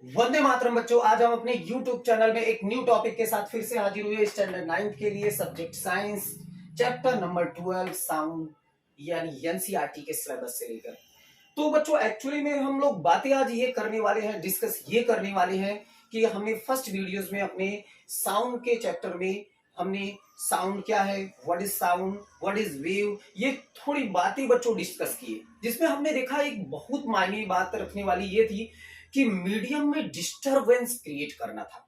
वंदे मातरम बच्चों, आज हम अपने YouTube चैनल में एक न्यू टॉपिक के साथ फिर से हाजिर हुए। स्टैंडर्ड 9th के लिए subject science, chapter number 12 sound यानी एनसीईआरटी के सिलेबस से लेकर। तो बच्चों एक्चुअली में हम लोग बातें आज ये करने वाले हैं, डिस्कस ये करने वाले हैं कि हमने फर्स्ट वीडियोस में अपने साउंड के चैप्टर में हमने साउंड क्या है, what is sound, what is wave, ये थोड़ी बातें बच्चों डिस्कस किए, जिसमें हमने देखा एक बहुत मायने बात रखने वाली ये थी कि मीडियम में डिस्टरबेंस क्रिएट करना था।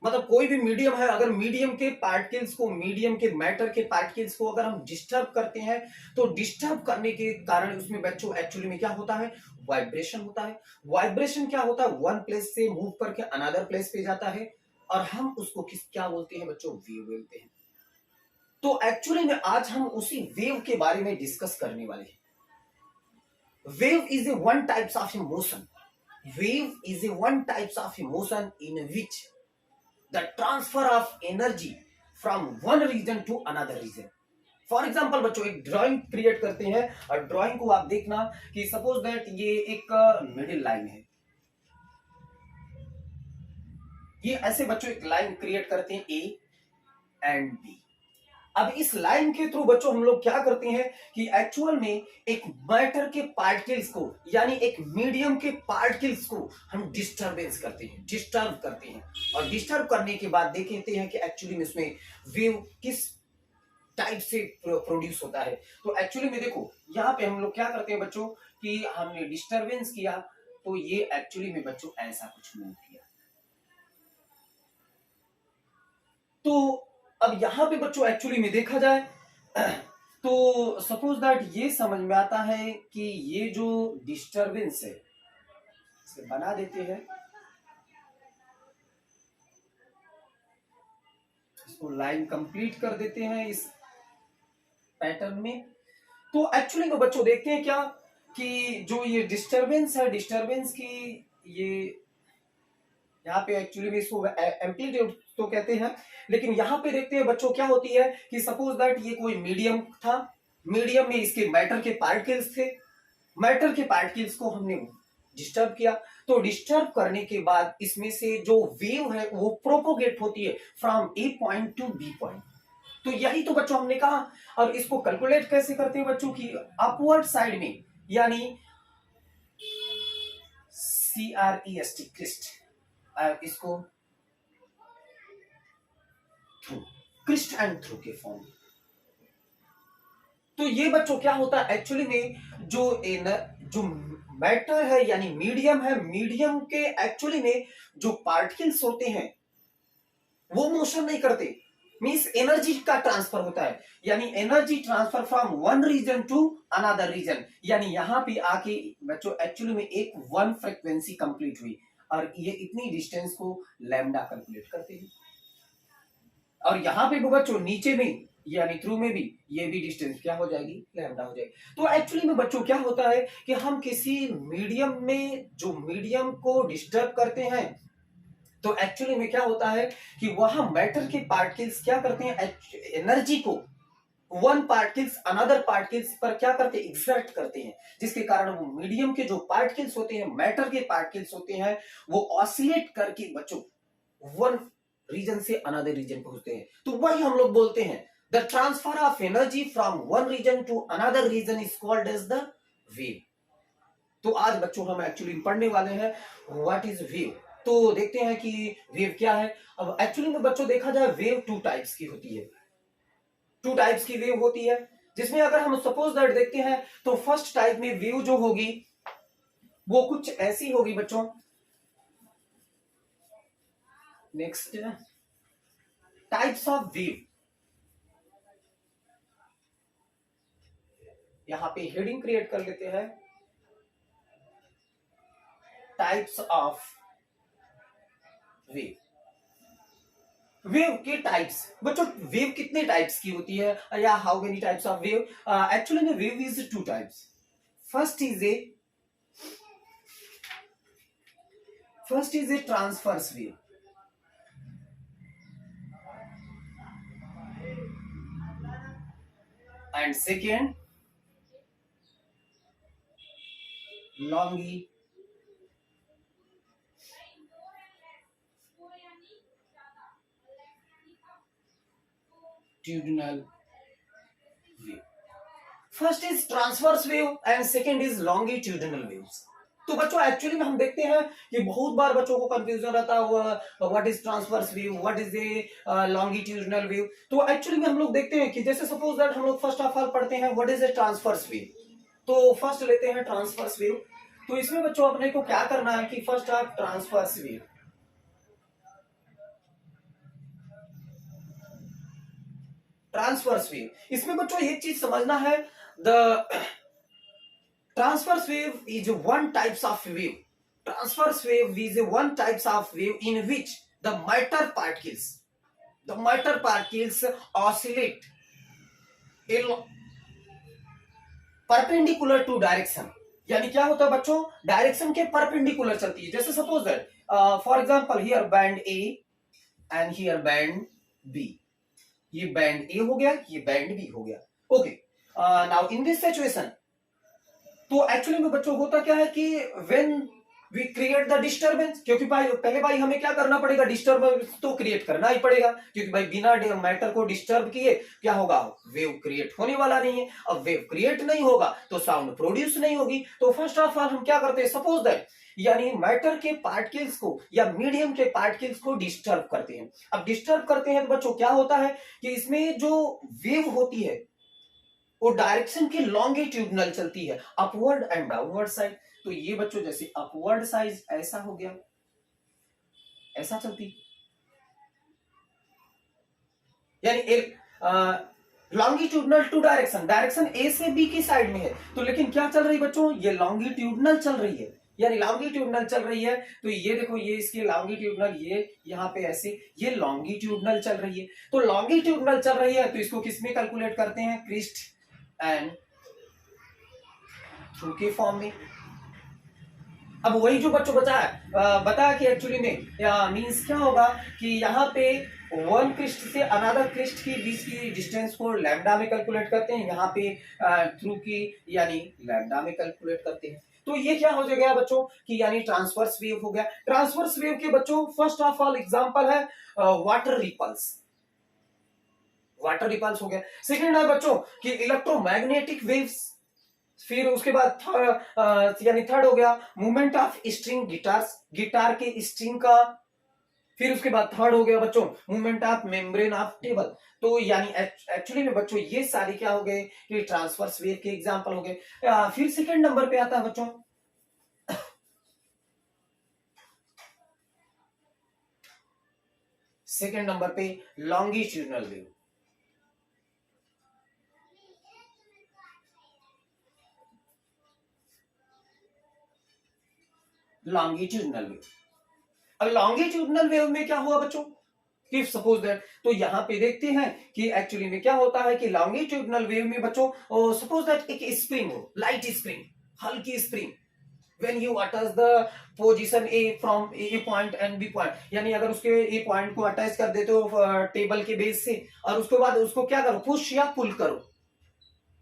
मतलब कोई भी मीडियम है, अगर मीडियम के पार्टिकल्स को, मीडियम के मैटर के पार्टिकल्स को अगर हम डिस्टर्ब करते हैं तो डिस्टर्ब करने के कारण उसमें बच्चों एक्चुअली में क्या होता है, वाइब्रेशन होता है। वाइब्रेशन क्या होता है, वन प्लेस से मूव करके अनदर प्लेस पे जाता है और हम उसको क्या बोलते हैं बच्चों, वेव बोलते हैं। तो एक्चुअली में आज हम उसी वेव के बारे में डिस्कस करने वाले हैं। Wave is a one types of motion. Wave is a one types of emotion in which the transfer of energy from one region to another region. For example बच्चों एक ड्राइंग क्रिएट करते हैं और drawing को आप देखना कि suppose that ये एक मिडिल लाइन है। ये ऐसे बच्चों एक लाइन क्रिएट करते हैं ए एंड बी। अब इस लाइन के थ्रू बच्चों हम लोग क्या करते हैं कि एक्चुअल में एक मैटर के पार्टिकल्स को यानी एक मीडियम के पार्टिकल्स को हम डिस्टर्बेंस करते हैं, डिस्टर्ब करते हैं। और डिस्टर्ब करने के बाद देखते हैं कि एक्चुअली में इसमें वेव किस टाइप से प्रोड्यूस होता है। तो एक्चुअली में देखो यहाँ पे हम लोग क्या करते हैं बच्चों कि हमने डिस्टर्बेंस किया तो ये एक्चुअली में बच्चों ऐसा कुछ मूव किया। तो अब यहां पे बच्चों एक्चुअली में देखा जाए तो सपोज दैट ये समझ में आता है कि ये जो डिस्टरबेंस है इसे बना देते हैं, इसको लाइन कंप्लीट कर देते हैं इस पैटर्न में। तो एक्चुअली में बच्चों देखते हैं क्या कि जो ये डिस्टरबेंस है, डिस्टरबेंस की ये यहाँ पे एक्चुअली में इसको एम्पलीट्यूड तो कहते हैं, लेकिन यहाँ पे देखते हैं बच्चों क्या होती है कि सपोज दैट ये कोई मीडियम था, मीडियम में इसके मैटर के पार्टिकल्स थे, मैटर के पार्टिकल्स को हमने डिस्टर्ब किया। तो डिस्टर्ब करने के बाद इसमें से जो वेव है वो प्रोपोगेट होती है from A point to B point. तो यही तो बच्चों हमने कहा। अब इसको कैलकुलेट कैसे करते हैं बच्चों की, अपवर्ड साइड में यानी CREST क्रिस्ट, इसको थ्रू, क्रिस्ट एंड थ्रू के फॉर्म। तो ये बच्चों क्या होता है एक्चुअली में जो मैटर है यानी मीडियम है, मीडियम के एक्चुअली में जो पार्टिकल्स होते हैं वो मोशन नहीं करते, मींस एनर्जी का ट्रांसफर होता है, यानी energy transfer from one region to another region. यानी यहां पे आके बच्चों एक्चुअली में एक वन फ्रीक्वेंसी कंप्लीट हुई और ये इतनी डिस्टेंस को लैम्डा कैलकुलेट करते हैं। और यहां पे बच्चों नीचे में यानी थ्रू में भी ये भी डिस्टेंस क्या हो जाएगी, लैम्डा हो जाएगी। तो एक्चुअली में बच्चों क्या होता है कि हम किसी मीडियम में जो मीडियम को डिस्टर्ब करते हैं तो एक्चुअली में क्या होता है कि वहां मैटर के पार्टिकल्स क्या करते हैं, एनर्जी को वन पार्टिकल्स अनदर पार्टिकल्स पर क्या करते हैं, एक्सर्ट करते हैं, जिसके कारण वो मीडियम के जो पार्टिकल्स होते हैं, मैटर के पार्टिकल्स होते हैं, वो ऑसिलेट करके बच्चों वन रीजन से अनदर रीजन पहुंचते हैं। तो वही हम लोग बोलते हैं the transfer of energy from one region to another region is called as the wave. तो आज बच्चों हम एक्चुअली पढ़ने वाले हैं व्हाट इज वेव। तो देखते हैं कि वेव क्या है। अब एक्चुअली में बच्चों देखा जाए वेव टू टाइप्स की होती है, टू टाइप्स की वेव होती है, जिसमें अगर हम सपोज दैट देखते हैं तो फर्स्ट टाइप में वेव जो होगी वो कुछ ऐसी होगी बच्चों। नेक्स्ट टाइप्स ऑफ वेव, यहां पे हेडिंग क्रिएट कर लेते हैं, टाइप्स ऑफ वेव। वेव के टाइप्स बच्चों, वेव कितने टाइप्स की होती है या how many types of wave. Actually में wave is two types. First is a transverse wave, and second longitudinal wave. First is transverse wave and second is longitudinal waves. तो बच्चों actually में हम देखते हैं कि बहुत बार बच्चों को कंफ्यूजन रहता है what is transverse wave, what is a longitudinal wave. तो एक्चुअली में हम लोग देखते हैं कि जैसे सपोज दैट हम लोग फर्स्ट ऑफ ऑल पढ़ते हैं what is a transverse wave. तो फर्स्ट लेते हैं ट्रांसवर्स वेव. तो इसमें बच्चों अपने को क्या करना है कि first of transverse wave, transverse wave, इसमें बच्चों एक चीज समझना है, the transverse wave is one types of wave. Transverse wave is one types of wave in which the matter particles oscillate perpendicular to direction. यानी क्या होता है बच्चों, डायरेक्शन के परपेंडिकुलर चलती है. जैसे suppose that for example here band A and here band B. ये बैंड ए हो गया, ये बैंड बी हो गया. Okay, now in this situation, तो एक्चुअली में बच्चों होता क्या है कि when we create the disturbance, क्योंकि पहले भाई हमें क्या करना पड़ेगा, डिस्टर्बेंस तो क्रिएट करना ही पड़ेगा, क्योंकि भाई बिना मैटर को डिस्टर्ब किए क्या होगा, वेव क्रिएट होने वाला नहीं है. अब वेव क्रिएट नहीं होगा तो साउंड प्रोड्यूस नहीं होगी. तो फर्स्ट ऑफ ऑल हम क्या करते हैं, सपोज दैट यानी मैटर के पार्टिकल्स को या मीडियम के पार्टिकल्स को डिस्टर्ब करते हैं. अब डिस्टर्ब करते हैं तो बच्चों क्या होता है कि इसमें जो वेव होती है वो डायरेक्शन की लॉन्गिट्यूडनल चलती है, अपवर्ड एंड डाउनवर्ड साइड. तो ये बच्चों जैसे अपवर्ड साइड ऐसा हो गया, ऐसा चलती, यानी लॉन्गिट्यूडनल टू डायरेक्शन, डायरेक्शन ए से बी की साइड में है. तो लेकिन क्या चल रही बच्चों, ये लॉन्गिट्यूडनल चल रही है, यानी लॉन्गिट्यूडनल चल रही है. तो ये देखो, ये इसकी लॉन्गिट्यूडनल, ये यहाँ पे ऐसे, ये लॉन्गिट्यूडनल चल रही है. तो लॉन्गिट्यूडनल चल रही है तो इसको किसमें कैलकुलेट करते हैं, क्रिस्ट एंड थ्रू के फॉर्म में. अब वही जो बच्चों बताया कि एक्चुअली में मींस क्या होगा कि यहाँ पे वन क्रिस्ट से अनदर क्रिस्ट की बीच की डिस्टेंस को लैम्डा में कैलकुलेट करते हैं, यहाँ पे थ्रू की यानी लैम्डा में कैलकुलेट करते हैं. तो ये क्या हो गया बच्चों कि यानी ट्रांसवर्स वेव हो गया. ट्रांसवर्स वेव के बच्चों फर्स्ट ऑफ ऑल एग्जांपल है वाटर रिपल्स, वाटर रिपल्स हो गया. सेकंड है बच्चों कि इलेक्ट्रोमैग्नेटिक वेव्स. फिर उसके बाद यानी थर्ड हो गया movement of string guitars, guitar के स्ट्रिंग का. फिर उसके बाद थर्ड हो गया बच्चों movement of membrane of table. तो यानी एक्चुअली में बच्चों ये सारे क्या हो गए कि ट्रांसवर्स वेव के एग्जांपल हो गए. फिर सेकंड नंबर पे आता है बच्चों सेकंड नंबर पे लॉन्गिट्यूडनल वेव. लॉन्गिट्यूडनल वेव, अब लॉन्गिट्यूडनल वेव में क्या हुआ बच्चों कि सपोज दैट, तो यहां पे देखते हैं कि एक्चुअली में क्या होता है कि लॉन्गिट्यूडनल वेव में बच्चों सपोज दैट एक स्प्रिंग हो, लाइट स्प्रिंग, हल्की spring, when you attach the position A from A point and B point, यानी अगर उसके A पॉइंट को अटैच कर देते हो टेबल के बेस से और उसके बाद उसको क्या करो, पुश या पुल करो,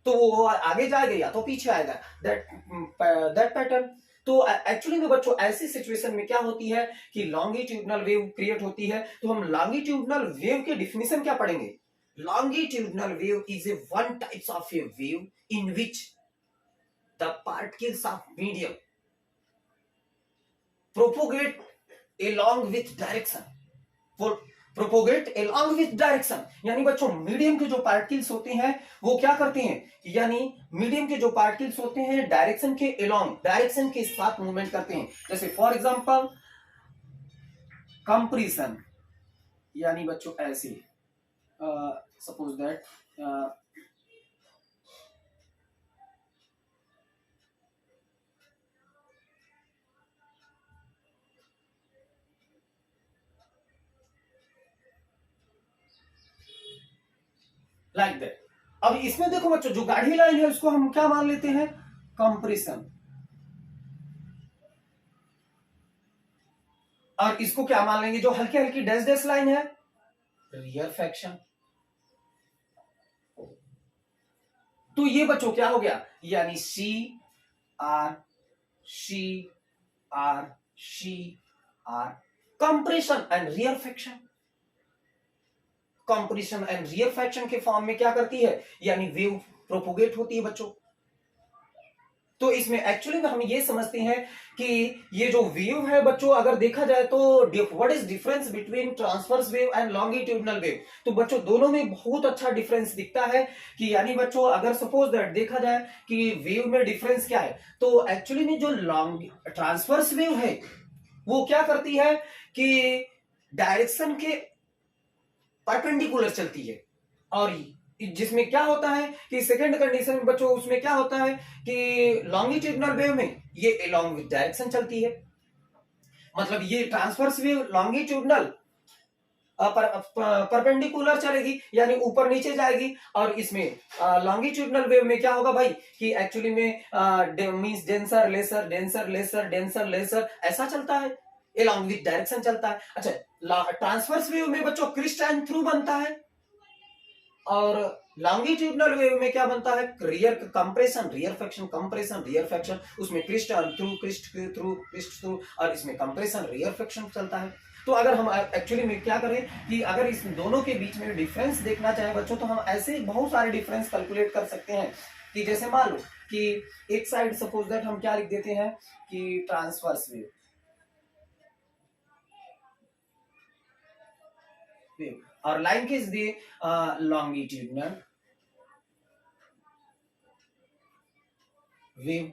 तो वो आगे जाएगा या तो पीछे आएगा, दैट पैटर्न. तो एक्चुअली में बच्चों ऐसी सिचुएशन में क्या होती है कि लॉन्गिट्यूडनल वेव क्रिएट होती है. तो हम लॉन्गिट्यूडनल वेव के डिफिनेशन क्या पढ़ेंगे, longitudinal wave is a one types of A wave in which the particles of medium propagate along with direction, propagate along with direction. यानी बच्चों मीडियम के जो पार्टिकल्स होते हैं वो क्या करते हैं, यानी मीडियम के जो पार्टिकल्स होते हैं डायरेक्शन के अलोंग, डायरेक्शन के साथ मूवमेंट करते हैं. जैसे फॉर एग्जांपल कंप्रेशन, यानी बच्चों ऐसे सपोज दैट लाइक दैट. अब इसमें देखो बच्चों जो गाढ़ी लाइन है उसको हम क्या मान लेते हैं, कंप्रेशन, और इसको क्या मान लेंगे जो हल्की हल्की डैश डैश लाइन है, रियरफेक्शन. तो ये बच्चों क्या हो गया, यानी C R C R C R, compression and rarefaction, compression and rarefaction के फॉर्म में क्या करती है, यानी वेव प्रोपोगेट होती है बच्चों। तो इसमें एक्चुअली में हम ये समझते हैं कि ये जो वेव है बच्चों, अगर देखा जाए तो what is difference between transverse wave and longitudinal wave, तो बच्चों दोनों में बहुत अच्छा डिफरेंस दिखता है। कि यानी बच्चों अगर सपोज दैट देखा जाए कि वेव में डिफरेंस क्या है, तो एक्चुअली में जो लॉन्ग ट्रांसवर्स वेव है वो क्या करती है कि डायरेक्शन के परपेंडिकुलर चलती है, और जिसमें क्या होता है कि सेकंड कंडीशन में बच्चों उसमें क्या होता है कि लॉन्गिट्यूडनल वेव में ये अलोंग विद डायरेक्शन चलती है। मतलब ये ट्रांसवर्स वेव लॉन्गिट्यूडनल परपेंडिकुलर चलेगी, यानी ऊपर नीचे जाएगी, और इसमें लॉन्गिट्यूडनल वेव में क्या होगा भाई कि एक्चुअली में means denser lesser denser lesser denser lesser ऐसा चलता है, अलोंग विद डायरेक्शन चलता है। अच्छा, ट्रांसवर्स वेव में बच्चों क्रिस्ट एंड थ्रू बनता है, और लॉन्गिट्यूडनल वेव में क्या बनता है, rare compression rarefaction compression rarefaction, उसमें crest trough crest trough crest trough, और इसमें कंप्रेशन रियरफैक्शन चलता है। तो अगर हम एक्चुअली में क्या करें कि अगर इस दोनों के बीच में डिफरेंस देखना चाहें बच्चों, तो हम ऐसे बहुत सारे डिफरेंस कैलकुलेट कर सकते हैं। कि जैसे मान लो कि एक साइड सपोज दैट हम क्या लिख देते हैं कि ट्रांसवर्स वेव, और लाइन खींच दिए लॉन्गिट्यूडनल वेव।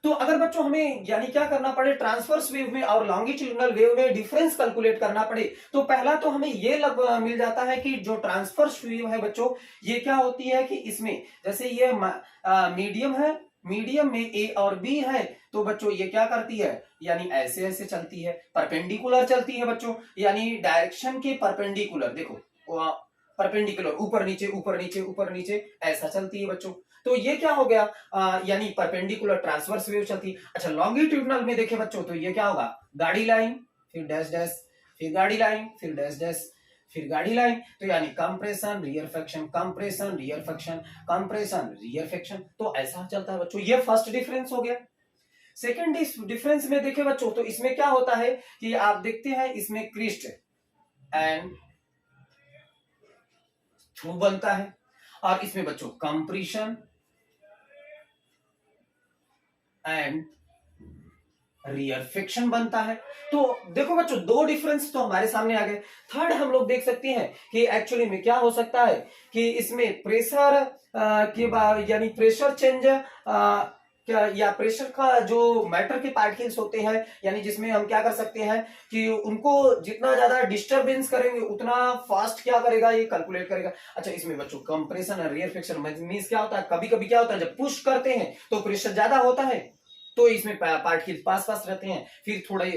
तो अगर बच्चों हमें यानी क्या करना पड़े, ट्रांसवर्स वेव में और लॉन्गिट्यूडनल वेव में डिफरेंस कैलकुलेट करना पड़े, तो पहला तो हमें ये मिल जाता है कि जो ट्रांसवर्स वेव है बच्चों, ये क्या होती है कि इसमें जैसे ये मीडियम है, मीडियम में ए और बी है, तो बच्चों ये क्या करती है, यानी ऐसे ऐसे चलती है, परपेंडिकुलर चलती है बच्चों, यानी डायरेक्शन के परपेंडिकुलर, देखो परपेंडिकुलर, ऊपर नीचे ऊपर नीचे ऊपर नीचे ऐसा चलती है बच्चों। तो ये क्या हो गया, यानी परपेंडिकुलर ट्रांसवर्स वेव चलती है। अच्छा, लॉन्गिट्यूडनल में देखे बच्चों तो ये क्या होगा, गाड़ी लाइन फिर डैश डैश फिर गाड़ी लाइन फिर डैश डैश फिर गाड़ी लाइन, तो यानी compression rarefaction compression rarefaction compression रियरफैक्शन, तो ऐसा चलता है बच्चों। ये फर्स्ट डिफरेंस हो गया। सेकंड डिफरेंस में देखे बच्चों तो इसमें क्या होता है कि आप देखते हैं इसमें क्रिस्ट एंड थ्रू बनता है, और इसमें बच्चों कंप्रेशन एंड रियरफैक्शन बनता है। तो देखो बच्चों दो डिफरेंस तो हमारे सामने आ गए। थर्ड हम लोग देख सकते हैं कि एक्चुअली में क्या हो सकता है कि इसमें प्रेशर के बाद यानी प्रेशर चेंज क्या, या प्रेशर का जो मैटर के पार्टिकल्स होते हैं, यानी जिसमें हम क्या कर सकते हैं कि उनको जितना ज्यादा डिस्टरबेंस करेंगे उतना फास्ट क्या करेगा, ये कैलकुलेट करेगा। अच्छा, इसमें बच्चों कंप्रेशन और रियरफैक्शन मींस क्या होता है, कभी कभी क्या होता है जब पुश करते हैं तो प्रेशर ज्यादा होता है, तो इसमें पार्टिकल्स पास पास रहते हैं, फिर थोड़े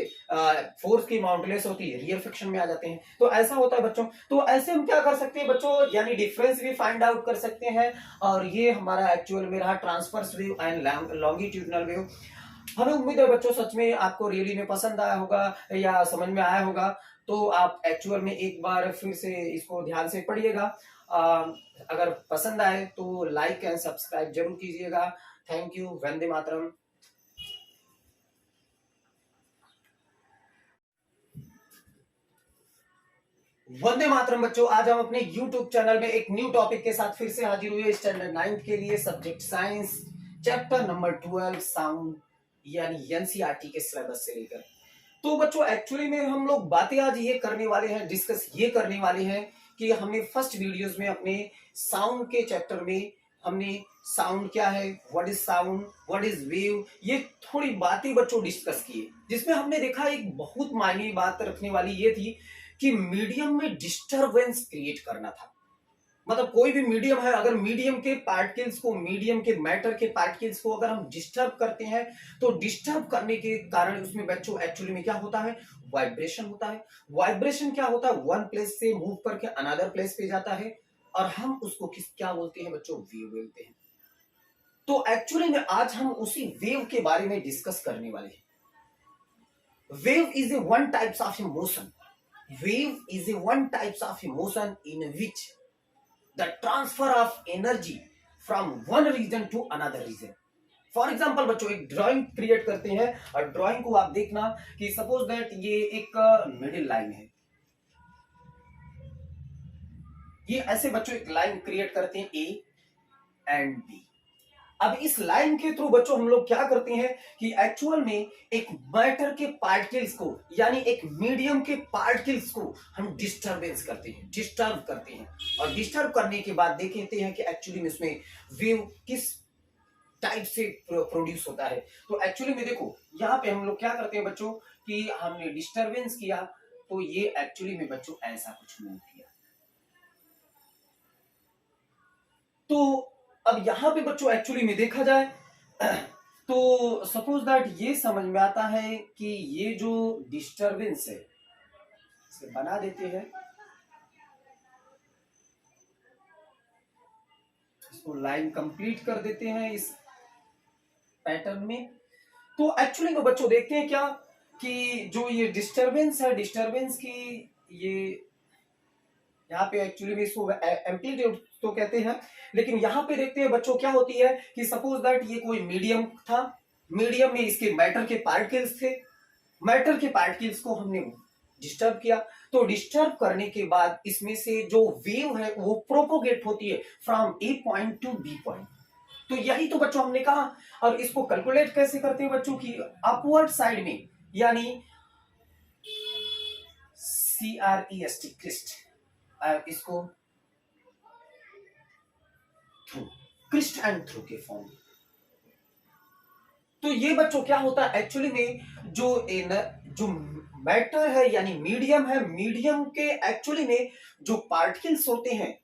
फोर्स की अमाउंट लेस होती है, रियरफैक्शन में आ जाते हैं, तो ऐसा होता है बच्चों। तो ऐसे हम क्या कर सकते हैं बच्चों, यानी डिफरेंस भी फाइंड आउट कर सकते हैं। और ये हमारा एक्चुअल में रहा transverse wave and longitudinal wave. हमें उम्मीद है बच्चों सच में आपको रियली में पसंद आया होगा या समझ में आया होगा। तो आप एक्चुअल में एक बार फिर से इसको ध्यान से पढ़िएगा। अगर पसंद आए तो लाइक एंड सब्सक्राइब जरूर कीजिएगा। Thank you. वंदे मातरम। वंदे मातरम बच्चों, आज हम अपने YouTube चैनल में एक न्यू टॉपिक के साथ फिर से हाजिर हुए स्टैंडर्ड 9 के लिए, subject science, chapter number 12 sound, यानी एनसीईआरटी के सिलेबस से लेकर। तो बच्चों एक्चुअली में हम लोग बातें आज ये करने वाले हैं, डिस्कस ये करने वाले हैं कि हमने फर्स्ट वीडियोस में अपने साउंड के चैप्टर में हमने साउंड क्या है, what is sound, what is wave, ये थोड़ी बातें बच्चों डिस्कस किए, जिसमें हमने देखा एक बहुत मायने बात रखने वाली ये थी कि मीडियम में डिस्टरबेंस क्रिएट करना था। मतलब कोई भी मीडियम है, अगर मीडियम के पार्टिकल्स को, मीडियम के मैटर के पार्टिकल्स को अगर हम डिस्टर्ब करते हैं, तो डिस्टर्ब करने के कारण उसमें बच्चों एक्चुअली में क्या होता है, वाइब्रेशन होता है। वाइब्रेशन क्या होता है, वन प्लेस से मूव करके अनदर प्लेस पे जाता है, और हम उसको क्या बोलते हैं बच्चों, वेव बोलते हैं। तो एक्चुअली में आज हम उसी वेव के बारे में डिस्कस करने वाले हैं। Wave is a one types of motion. Wave is a one types of emotion in which the transfer of energy from one region to another region. For example बच्चों एक ड्राइंग क्रिएट करते हैं, और drawing को आप देखना कि suppose that ये एक मिडिल लाइन है, ये ऐसे बच्चों एक लाइन क्रिएट करते हैं ए एंड बी। अब इस लाइन के थ्रू बच्चों हम लोग क्या करते हैं कि एक्चुअल में एक मैटर के पार्टिकल्स को यानी एक मीडियम के पार्टिकल्स को हम डिस्टर्ब करते हैं और डिस्टर्ब करने के बाद देखते हैं कि एक्चुअली में इसमें वेव किस टाइप से प्रोड्यूस होता है। तो एक्चुअली में देखो यहाँ पे हम लोग क्या करते हैं बच्चों कि हमने डिस्टर्बेंस किया तो ये एक्चुअली में बच्चों ऐसा कुछ मूव किया। तो अब यहां पे बच्चों एक्चुअली में देखा जाए तो सपोज दैट ये समझ में आता है कि ये जो डिस्टरबेंस है इसे बना देते हैं, इसको लाइन कंप्लीट कर देते हैं इस पैटर्न में। तो एक्चुअली में बच्चों देखते हैं क्या कि जो ये डिस्टरबेंस है, डिस्टरबेंस की ये यहाँ पे एक्चुअली में इसको एम्पलीट्यूड तो कहते हैं, लेकिन यहाँ पे देखते हैं बच्चों क्या होती है कि सपोज दैट ये कोई मीडियम था, मीडियम में इसके मैटर के पार्टिकल्स थे, मैटर के पार्टिकल्स को हमने डिस्टर्ब किया। तो डिस्टर्ब करने के बाद इसमें से जो वेव है वो प्रोपोगेट होती है from A point to B point. तो यही तो बच्चों हमने कहा। और इसको कैलकुलेट कैसे करते हैं बच्चों की अपवर्ड साइड में, यानी CREST क्रिस्ट, इसको थ्रू, क्रिस्ट एंड थ्रू के फॉर्म। तो ये बच्चों क्या होता है एक्चुअली में जो मैटर है यानी मीडियम है, मीडियम के एक्चुअली में जो पार्टिकल्स होते हैं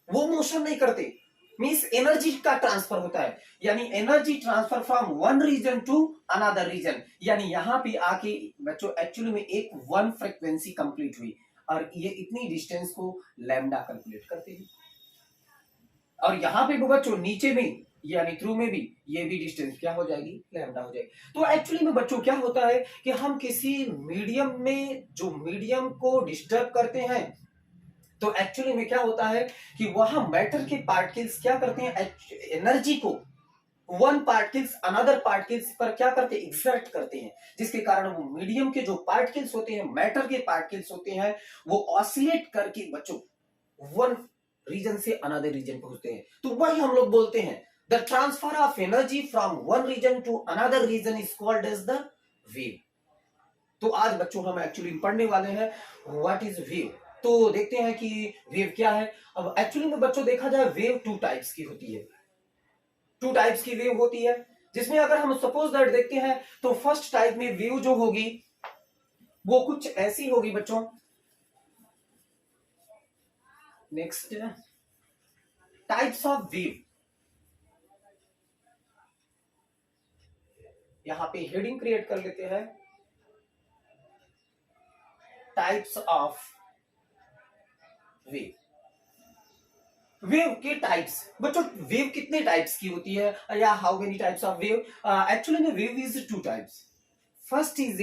वो मोशन नहीं करते, मींस एनर्जी का ट्रांसफर होता है, यानी energy transfer from one region to another region. यानी यहां पे आके बच्चों एक्चुअली में एक वन फ्रीक्वेंसी कंप्लीट हुई और ये इतनी डिस्टेंस को लैम्डा कैलकुलेट करते हैं। और यहां पे बच्चों नीचे में यानी थ्रू में भी ये भी डिस्टेंस क्या हो जाएगी, लैम्डा हो जाएगी। तो एक्चुअली में बच्चों क्या होता है कि हम किसी मीडियम में जो मीडियम को डिस्टर्ब करते हैं तो एक्चुअली में क्या होता है कि वहां मैटर के पार्टिकल्स क्या करते हैं, एनर्जी को वन पार्टिकल्स अनदर पार्टिकल्स पर क्या करते हैं, एक्सर्ट करते हैं, जिसके कारण वो मीडियम के जो पार्टिकल्स होते हैं, मैटर के पार्टिकल्स होते हैं, वो ऑसिलेट करके बच्चों वन रीजन से अनदर रीजन पहुंचते हैं। तो वही हम लोग बोलते हैं the transfer of energy from one region to another region is called as the wave. तो आज बच्चों हम एक्चुअली पढ़ने वाले हैं व्हाट इज वेव। तो देखते हैं कि वेव क्या है। अब एक्चुअली में बच्चों देखा जाए वेव टू टाइप्स की होती है, टू टाइप्स की वेव होती है, जिसमें अगर हम सपोज दैट देखते हैं तो फर्स्ट टाइप में वेव जो होगी वो कुछ ऐसी होगी बच्चों। नेक्स्ट टाइप्स ऑफ वेव, यहां पे हेडिंग क्रिएट कर लेते हैं, टाइप्स ऑफ वेव। वेव के टाइप्स बच्चों, वेव कितने टाइप्स की होती है या how many types of wave. Actually में wave is two types. First is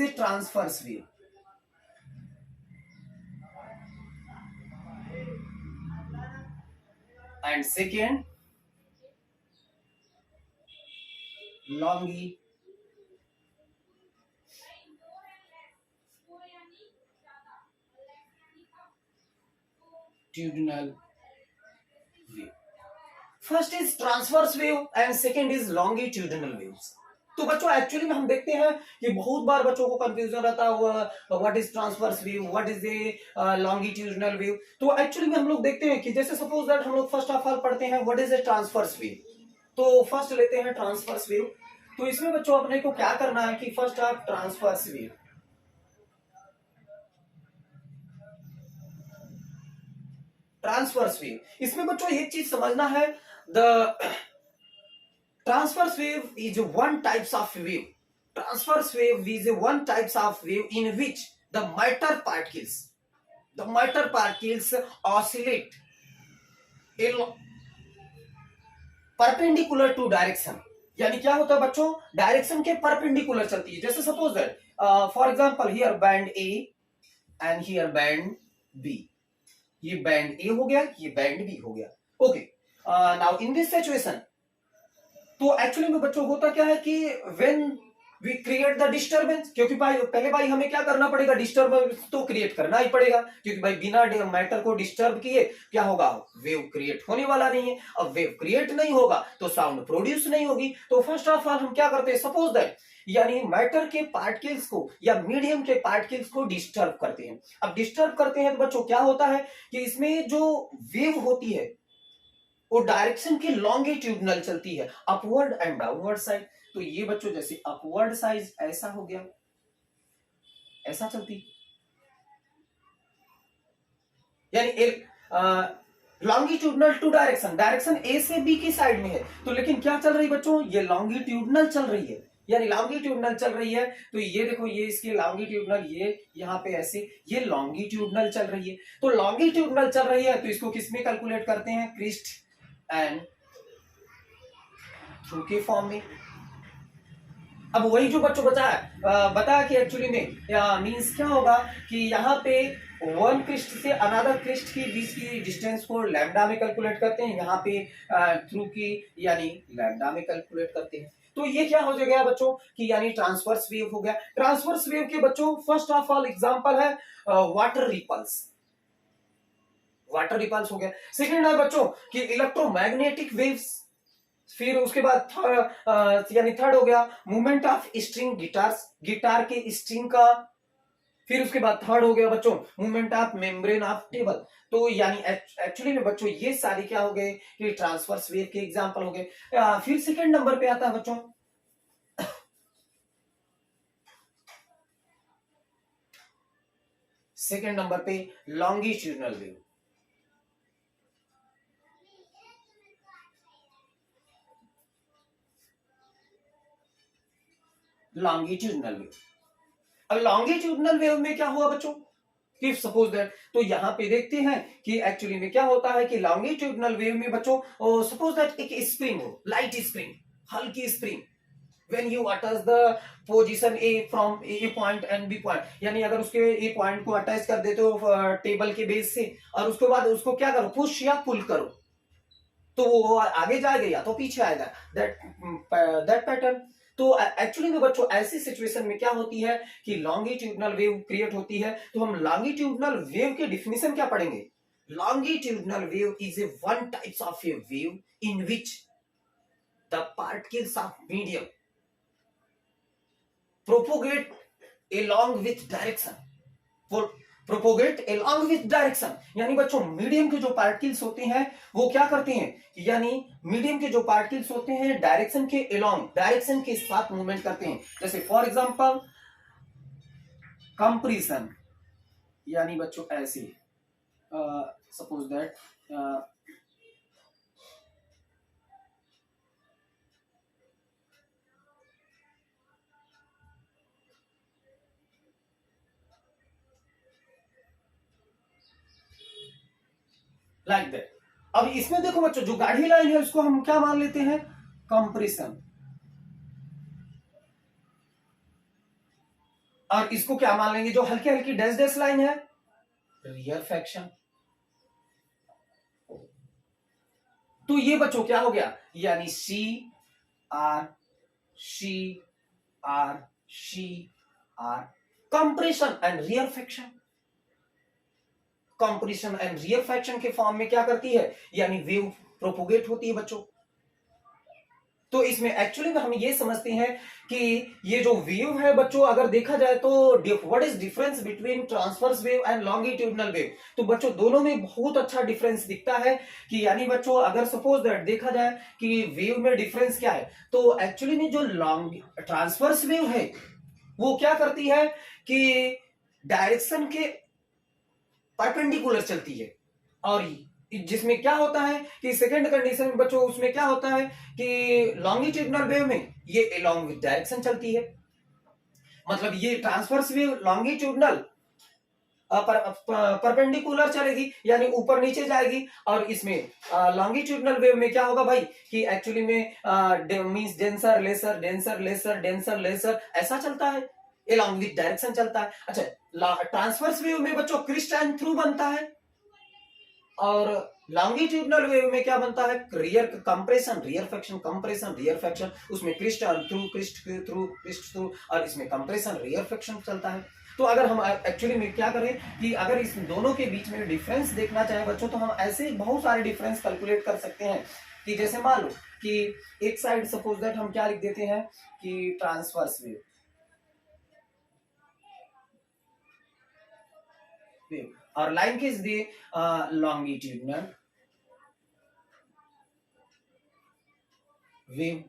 a transverse wave, and second longitudinal wave. First is transverse wave and second is longitudinal waves. तो बच्चों actually में हम देखते हैं कि बहुत बार बच्चों को कंफ्यूजन रहता है what is transverse wave, what is a longitudinal wave. तो एक्चुअली में हम लोग देखते हैं कि जैसे सपोज दैट हम लोग फर्स्ट ऑफ ऑल पढ़ते हैं what is a transverse wave. तो फर्स्ट लेते हैं ट्रांसवर्स वेव। तो इसमें बच्चों अपने को क्या करना है कि first of transverse wave, transverse wave, इसमें बच्चों एक चीज समझना है, the transverse wave is one types of wave. Transverse wave is one types of wave in which the matter particles oscillate perpendicular to direction। यानी क्या होता है बच्चों, डायरेक्शन के परपेंडिकुलर चलती है। जैसे suppose that for example here band A and here band B, ये बैंड ए हो गया, ये बैंड बी हो गया। Okay, now in this situation तो एक्चुअली में बच्चों होता क्या है कि when we create the disturbance, क्योंकि भाई पहले भाई हमें क्या करना पड़ेगा, डिस्टर्बेंस तो क्रिएट करना ही पड़ेगा, क्योंकि भाई बिना मैटर को डिस्टर्ब किए क्या होगा, वेव क्रिएट होने वाला नहीं है। अब वेव क्रिएट नहीं होगा तो साउंड प्रोड्यूस नहीं होगी। तो फर्स्ट ऑफ ऑल हम क्या करते हैं, सपोज दैट यानी मैटर के पार्टिकल्स को या मीडियम के पार्टिकल्स को डिस्टर्ब करते हैं। अब डिस्टर्ब करते हैं तो बच्चों क्या होता है कि इसमें जो वेव होती है वो डायरेक्शन के लॉन्गिट्यूडनल चलती है, अपवर्ड एंड डाउनवर्ड साइड। तो ये बच्चों जैसे अपवर्ड साइड ऐसा हो गया, ऐसा चलती, यानी लॉन्गिट्यूडनल टू डायरेक्शन, डायरेक्शन ए से बी की साइड में है, तो लेकिन क्या चल रही बच्चों, ये लॉन्गिट्यूडनल चल रही है, यानी लॉन्गिट्यूडनल चल रही है। तो ये देखो, ये इसके लॉन्गिट्यूडनल, ये यहाँ पे ऐसे, ये लॉन्गिट्यूडनल चल रही है। तो लॉन्गिट्यूडनल चल रही है तो इसको किसमें कैलकुलेट करते हैं, क्रिस्ट एंड थ्रू के फॉर्म में। अब वही जो बच्चों बचा है, बता कि एक्चुअली में मींस क्या होगा कि यहाँ पे वन क्रिस्ट से अनदर क्रिस्ट की बीच की डिस्टेंस को लैम्डा में कैलकुलेट करते हैं, यहाँ पे थ्रू की यानी लैम्डा में कैलकुलेट करते हैं। तो ये क्या हो गया बच्चों कि यानी ट्रांसवर्स वेव हो गया। ट्रांसवर्स वेव के बच्चों फर्स्ट ऑफ ऑल एग्जांपल है वाटर रिपल्स, वाटर रिपल्स हो गया। सेकेंड है बच्चों कि इलेक्ट्रोमैग्नेटिक वेव्स, फिर उसके बाद यानी थर्ड हो गया movement of string guitars, guitar के स्ट्रिंग का, फिर उसके बाद थर्ड हो गया बच्चों movement of membrane of table. तो यानी एक्चुअली में बच्चों ये सारे क्या हो गए कि ट्रांसवर्स वेव के एग्जांपल हो गए। फिर सेकंड नंबर पे आता है बच्चों सेकंड नंबर पे लॉन्गिट्यूडनल वेव। लॉन्गिट्यूडनल वेव, अब लॉन्गिट्यूडनल वेव में क्या हुआ बच्चों, इफ सपोज दैट, तो यहां पे देखते हैं कि एक्चुअली में क्या होता है कि लॉन्गिट्यूडनल वेव में बच्चों सपोज दैट एक स्प्रिंग हो, लाइट स्प्रिंग, हल्की spring, when you attach the position A from A point and B point, यानी अगर उसके A पॉइंट को अटैच कर देते हो टेबल के बेस से और उसके बाद उसको क्या करो, पुश या पुल करो, तो वो आगे जाएगा या तो पीछे आएगा, दैट पैटर्न। तो एक्चुअली में बच्चों ऐसी सिचुएशन में क्या होती है कि लॉन्गिट्यूडनल वेव क्रिएट होती है। तो हम लॉन्गिट्यूडनल वेव के डिफिनेशन क्या पढ़ेंगे, longitudinal wave is a one types of A wave in which the particles of medium propagate along with direction, propagate along with direction, यानी बच्चों मीडियम के जो पार्टिकल्स होते हैं वो क्या करते हैं, यानी मीडियम के जो पार्टिकल्स होते हैं डायरेक्शन के along, डायरेक्शन के साथ मूवमेंट करते हैं। जैसे फॉर एग्जांपल कंप्रेशन, यानी बच्चों ऐसे सपोज दैट लाइक दैट। अब इसमें देखो बच्चों जो गाढ़ी लाइन है उसको हम क्या मान लेते हैं, कंप्रेशन, और इसको क्या मान लेंगे, जो हल्की हल्की डैश डैश लाइन है, रियरफैक्शन। तो ये बच्चों क्या हो गया, यानी C R C R C R, compression and rarefaction. Compression and rarefaction के फॉर्म में क्या करती है, यानी वेव प्रोपोगेट होती है बच्चों। तो इसमें एक्चुअली में हम ये समझते हैं कि ये जो वेव है बच्चों, अगर देखा जाए तो what is difference between transverse wave and longitudinal wave, तो बच्चों दोनों में बहुत अच्छा डिफरेंस दिखता है कि यानी बच्चों अगर सपोज दैट देखा जाए कि वेव में डिफरेंस क्या है, तो एक्चुअली में जो लॉन्ग ट्रांसवर्स वेव है वो क्या करती है कि डायरेक्शन के परपेंडिकुलर चलती है, और जिसमें क्या होता है कि सेकंड कंडीशन में बच्चों उसमें क्या होता है कि लॉन्गिट्यूडनल वेव में ये अलोंग विद डायरेक्शन चलती है, मतलब ये ट्रांसवर्स वेव लॉन्गिट्यूडनल परपेंडिकुलर चलेगी यानी ऊपर नीचे जाएगी, और इसमें लॉन्गिट्यूडनल वेव में क्या होगा भाई कि एक्चुअली में means denser lesser denser lesser denser lesser ऐसा चलता है, अलोंग विद डायरेक्शन चलता है। अच्छा, ट्रांसवर्स वेव में बच्चों क्रिस्ट एंड थ्रू बनता है, और लॉन्गिट्यूडनल वेव में क्या बनता है, रियर कंप्रेशन, रियर फ्रैक्शन, उसमें crest trough, crest trough, crest trough, और इसमें कंप्रेशन, रियर फ्रैक्शन चलता है। तो अगर हम एक्चुअली में क्या करें कि अगर इस दोनों के बीच में डिफरेंस देखना चाहें बच्चों, तो हम ऐसे बहुत सारे डिफरेंस कैलकुलेट कर सकते हैं कि जैसे मान लो कि एक साइड सपोज दैट हम क्या लिख देते हैं कि ट्रांसवर्स वेव और लाइन खींच दिए लॉन्गिट्यूडनल वेव।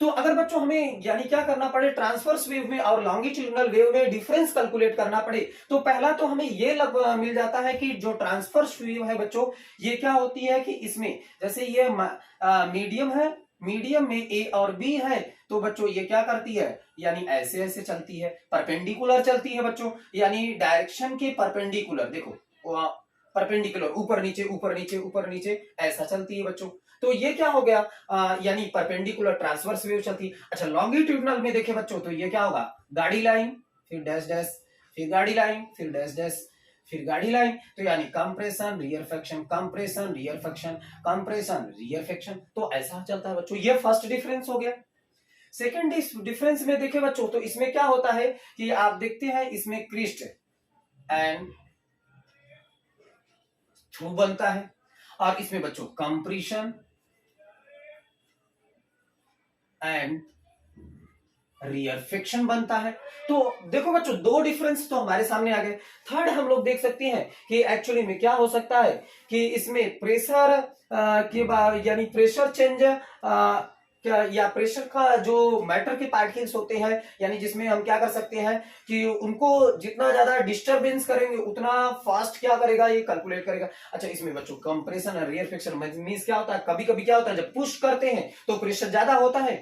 तो अगर बच्चों हमें यानी क्या करना पड़े, ट्रांसवर्स वेव में और लॉन्गिट्यूडनल वेव में डिफरेंस कैलकुलेट करना पड़े, तो पहला तो हमें ये मिल जाता है कि जो ट्रांसवर्स वेव है बच्चों, ये क्या होती है कि इसमें जैसे ये मीडियम है, मीडियम में ए और बी है, तो बच्चों ये क्या करती है, यानी ऐसे ऐसे चलती है, परपेंडिकुलर चलती है बच्चों, यानी डायरेक्शन के परपेंडिकुलर, देखो परपेंडिकुलर, ऊपर नीचे ऊपर नीचे ऊपर नीचे ऐसा चलती है बच्चों। तो ये क्या हो गया, यानी परपेंडिकुलर ट्रांसवर्स वेव चलती। अच्छा लॉन्गिट्यूडनल में देखे बच्चों, तो ये क्या होगा, गाड़ी लाइन, फिर डैश डैश, फिर गाड़ी लाइन, फिर डैश डैश, फिर गाड़ी लाइन, तो यानी compression rear fraction, compression rear fraction, compression rear fraction, तो ऐसा चलता है बच्चों। ये फर्स्ट डिफरेंस हो गया। सेकेंड डिफरेंस में देखे बच्चों, तो इसमें क्या होता है कि आप देखते हैं इसमें क्रिस्ट एंड थ्रू बनता है, और इसमें बच्चों कंप्रेशन एंड रियर फ्रिक्शन बनता है। तो देखो बच्चों, दो डिफरेंस तो हमारे सामने आ गए। थर्ड हम लोग देख सकते हैं कि एक्चुअली में क्या हो सकता है कि इसमें प्रेशर के बाद यानी प्रेशर चेंज क्या, या प्रेशर का जो मैटर के पार्टिकल्स होते हैं, यानी जिसमें हम क्या कर सकते हैं कि उनको जितना ज्यादा डिस्टरबेंस करेंगे उतना फास्ट क्या करेगा, ये कैलकुलेट करेगा। अच्छा इसमें बच्चों कंप्रेशन और रियर फ्रिक्शन मींस क्या होता है, कभी कभी क्या होता है जब पुश करते हैं तो प्रेशर ज्यादा होता है,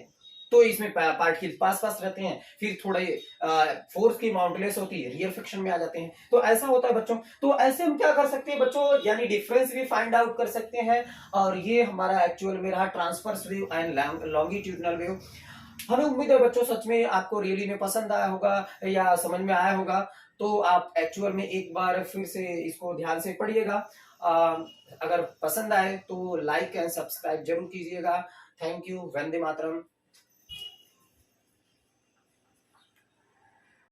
तो इसमें पार्टिकल्स पास पास रहते हैं, फिर थोड़ा फोर्स की माउंटलेस होती है, रियर फ्रिक्शन में आ जाते हैं, तो ऐसा होता है बच्चों। तो ऐसे हम क्या कर सकते हैं बच्चों, यानी डिफरेंस भी फाइंड आउट कर सकते हैं। और ये हमारा एक्चुअल में रहा transverse wave and longitudinal wave. हमें उम्मीद है बच्चों सच में आपको रियली में पसंद आया होगा या समझ में आया होगा। तो आप एक्चुअल में एक बार फिर से इसको ध्यान से पढ़िएगा। अगर पसंद आए तो लाइक एंड सब्सक्राइब जरूर कीजिएगा। Thank you. वंदे मातरम।